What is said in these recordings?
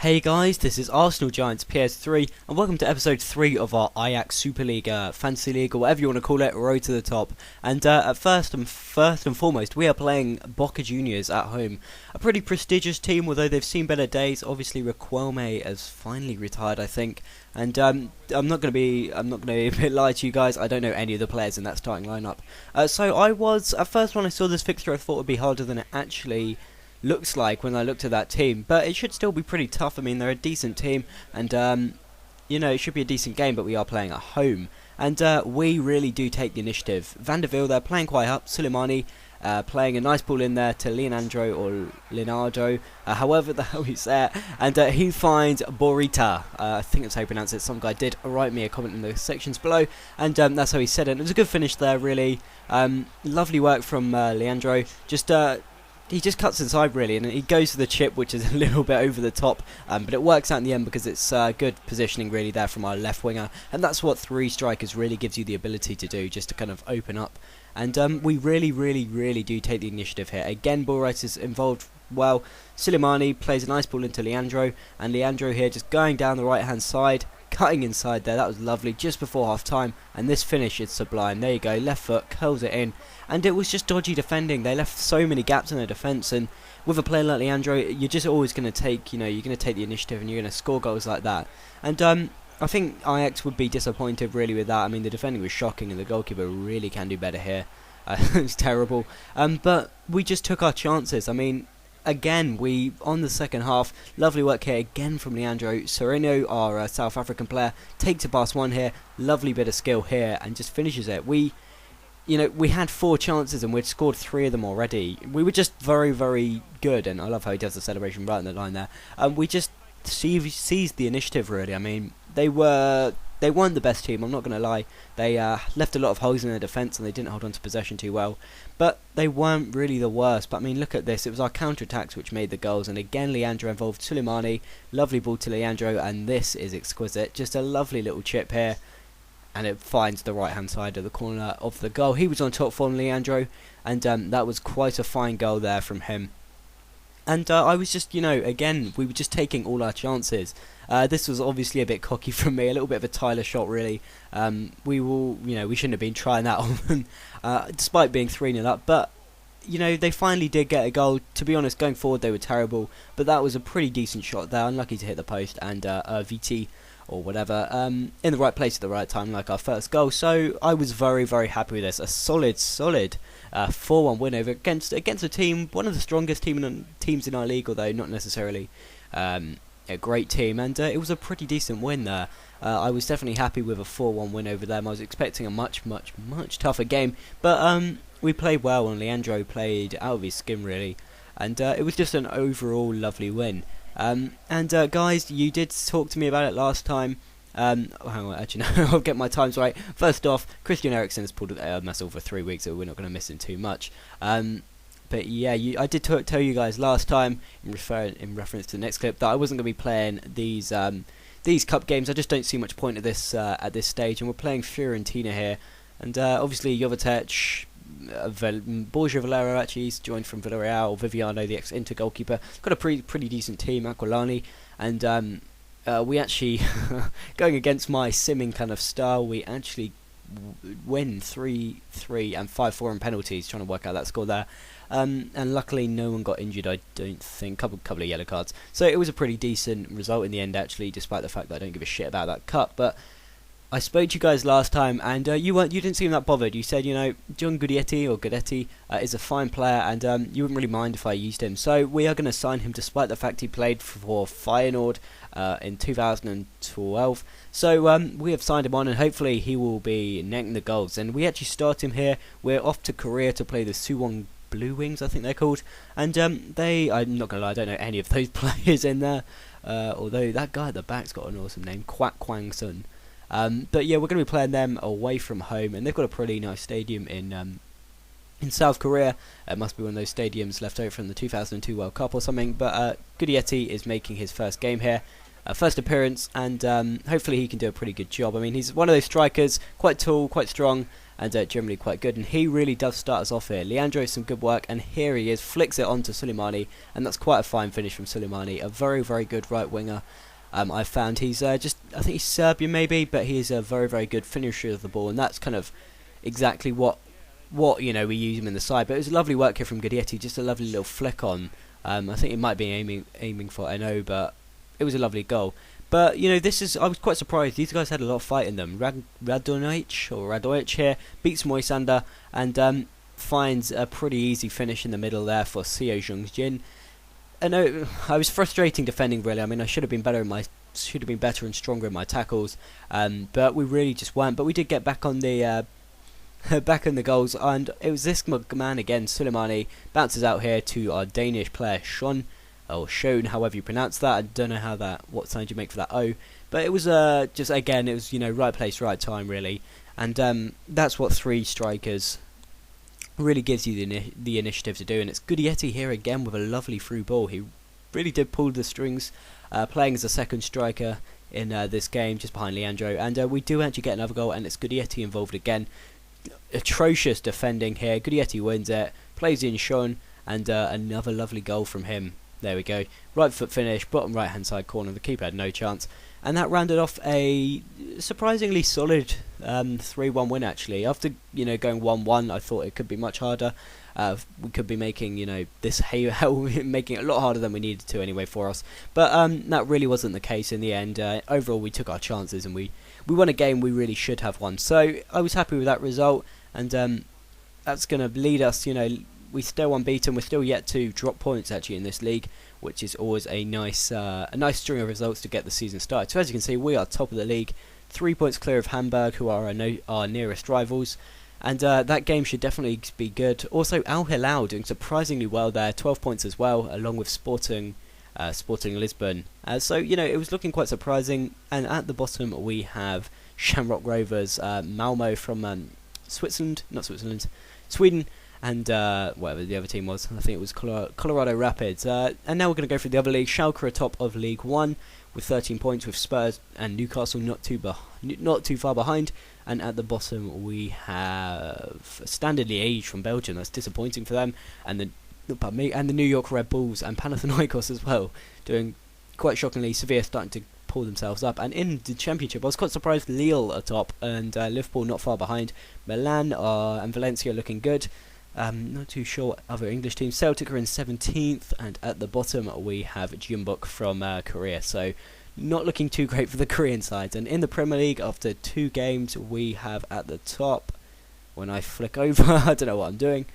Hey guys, this is Arsenal Giants PS3, and welcome to episode 3 of our Ajax Super League, Fantasy League, or whatever you want to call it, Road to the Top. And at first and foremost, we are playing Boca Juniors at home. A pretty prestigious team, although they've seen better days. Obviously, Riquelme has finally retired, I think. And I'm not going to lie to you guys, I don't know any of the players in that starting lineup. So I was, at first when I saw this fixture, I thought it would be harder than it actually looks like when I looked at that team, but it should still be pretty tough. I mean, they're a decent team, and it should be a decent game, but we are playing at home, and we really do take the initiative. Van der Veel, they're playing quite up. Suleimani playing a nice ball in there to Leonardo or Leonardo, however the hell he's there, and he finds Borita. I think that's how you pronounce it. Some guy did write me a comment in the sections below, and that's how he said it. It was a good finish there, really. Lovely work from Leandro. He just cuts inside really, and he goes for the chip, which is a little bit over the top, but it works out in the end because it's good positioning really there from our left winger, and that's what three strikers really gives you the ability to do, just to kind of open up. And we really do take the initiative here. Again, ball right is involved well. Suleimani plays a nice ball into Leandro, and Leandro here just going down the right hand side, cutting inside there. That was lovely just before half time, and this finish is sublime. There you go, left foot curls it in, and it was just dodgy defending. They left so many gaps in their defence, and with a player like Leandro, you're just always going to take, you're going to take the initiative, and you're going to score goals like that. And I think Ajax would be disappointed really with that. I mean, the defending was shocking, and the goalkeeper really can do better here. It's terrible, but we just took our chances. I mean, again, we on the second half, lovely work here again from Leandro. Sereno, our South African player, takes a pass one here, lovely bit of skill here, and just finishes it. We had 4 chances and we'd scored 3 of them already. We were just very good, and I love how he does the celebration right in the line there. We just seized the initiative really. I mean, they weren't the best team, I'm not going to lie. They left a lot of holes in their defence, and they didn't hold on to possession too well. But they weren't really the worst. But I mean, look at this. It was our counter-attacks which made the goals. And again, Leandro involved Suleimani. Lovely ball to Leandro, and this is exquisite. Just a lovely little chip here. And it finds the right-hand side of the corner of the goal. He was on top for Leandro, and that was quite a fine goal there from him. And I was just, again, we were just taking all our chances. This was obviously a bit cocky from me, a little bit of a Tyler shot, really. We shouldn't have been trying that on, despite being 3-0 up. But, they finally did get a goal. To be honest, going forward, they were terrible. But that was a pretty decent shot there, unlucky to hit the post, and VT or whatever, in the right place at the right time, like our first goal. So I was very happy with this. A solid 4-1 win over against a team, one of the strongest teams in our league, although not necessarily a great team, and it was a pretty decent win there. I was definitely happy with a 4-1 win over them. I was expecting a much tougher game, but we played well, and Leandro played out of his skin really, and it was just an overall lovely win. Guys, you did talk to me about it last time. Hang on, actually no, I'll get my times right. First off, Christian Eriksen has pulled a muscle for 3 weeks, so we're not going to miss him too much. But yeah, I did tell you guys last time, in reference to the next clip, that I wasn't going to be playing these cup games. I just don't see much point at this stage, and we're playing Fiorentina here, and obviously Jovetic, Borja Valero actually, he's joined from Villarreal. Viviano, the ex-Inter goalkeeper, got a pretty decent team. Aquilani, and we actually going against my simming kind of style, we actually win 3-3 and 5-4 in penalties, trying to work out that score there. And luckily no one got injured, I don't think. Couple of yellow cards, so it was a pretty decent result in the end actually, despite the fact that I don't give a shit about that cup. But I spoke to you guys last time, and you didn't seem that bothered. You said, John Guidetti is a fine player, and you wouldn't really mind if I used him. So we are going to sign him, despite the fact he played for Feyenoord in 2012. So we have signed him on, and hopefully he will be necking the goals. And we actually start him here. We're off to Korea to play the Suwon Blue Wings, I think they're called. And I'm not going to lie, I don't know any of those players in there. Although that guy at the back's got an awesome name, Kwak Kwang Sun. But yeah, we're going to be playing them away from home, and they've got a pretty nice stadium in South Korea. It must be one of those stadiums left over from the 2002 World Cup or something. But Guidetti is making his first game here. first appearance, and hopefully he can do a pretty good job. I mean, he's one of those strikers, quite tall, quite strong, and generally quite good, and he really does start us off here. Leandro, some good work, and here he is, flicks it onto Suleimani, and that's quite a fine finish from Suleimani, a very, very good right winger. I've found he's I think he's Serbian maybe, but he is a very, very good finisher of the ball, and that's kind of exactly what we use him in the side. But it was a lovely work here from Guidetti, just a lovely little flick on. I think he might be aiming for Eno, but it was a lovely goal. But I was quite surprised. These guys had a lot of fight in them. Radojic here beats Moisander and finds a pretty easy finish in the middle there for Seo Jung-jin. I was frustrating defending really. I mean, I should have been better and stronger in my tackles, but we really just weren't. But we did get back on the goals, and it was this man again, Suleimani, bounces out here to our Danish player Sean, or Schoen, however you pronounce that. I don't know what sound you make for that O, but it was right place, right time really, and that's what three strikers really gives you the initiative to do. And it's Guidetti here again with a lovely through ball. He really did pull the strings, playing as a second striker in this game, just behind Leandro, and we do actually get another goal, and it's Guidetti involved again. Atrocious defending here. Guidetti wins it, plays in Sean, and another lovely goal from him. There we go. Right foot finish, bottom right hand side corner. The keeper had no chance. And that rounded off a surprisingly solid 3-1 win actually. After going 1-1, I thought it could be much harder. We could be making making it a lot harder than we needed to anyway for us. But that really wasn't the case in the end. Overall, we took our chances and we won a game we really should have won. So I was happy with that result, and that's going to lead us. We still unbeaten. We're still yet to drop points actually in this league, which is always a nice string of results to get the season started. So as you can see, we are top of the league, 3 points clear of Hamburg, who are our nearest rivals, and that game should definitely be good. Also, Al Hilal doing surprisingly well there, 12 points as well, along with Sporting Lisbon. So it was looking quite surprising. And at the bottom we have Shamrock Rovers, Malmo from Sweden. And whatever the other team was, I think it was Colorado Rapids. And now we're going to go through the other league. Schalke are top of League 1 with 13 points, with Spurs and Newcastle not too far behind. And at the bottom we have Standard Liège from Belgium. That's disappointing for them. And the New York Red Bulls and Panathinaikos as well, doing quite shockingly. Sevilla starting to pull themselves up. And in the Championship, I was quite surprised Lille are top and Liverpool not far behind. Milan and Valencia looking good. Not too sure what other English teams. Celtic are in 17th, and at the bottom we have Jeonbuk from Korea. So not looking too great for the Korean side. And in the Premier League, after 2 games, we have at the top, when I flick over, I don't know what I'm doing,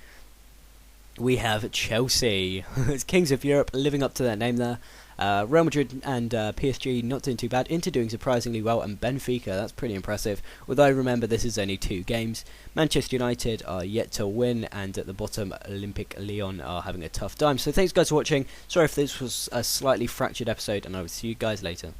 we have Chelsea. It's Kings of Europe, living up to their name there. Real Madrid and PSG not doing too bad. Inter doing surprisingly well, and Benfica, that's pretty impressive. Although remember, this is only 2 games. Manchester United are yet to win, and at the bottom, Olympique Lyon are having a tough time. So thanks guys for watching. Sorry if this was a slightly fractured episode, and I will see you guys later.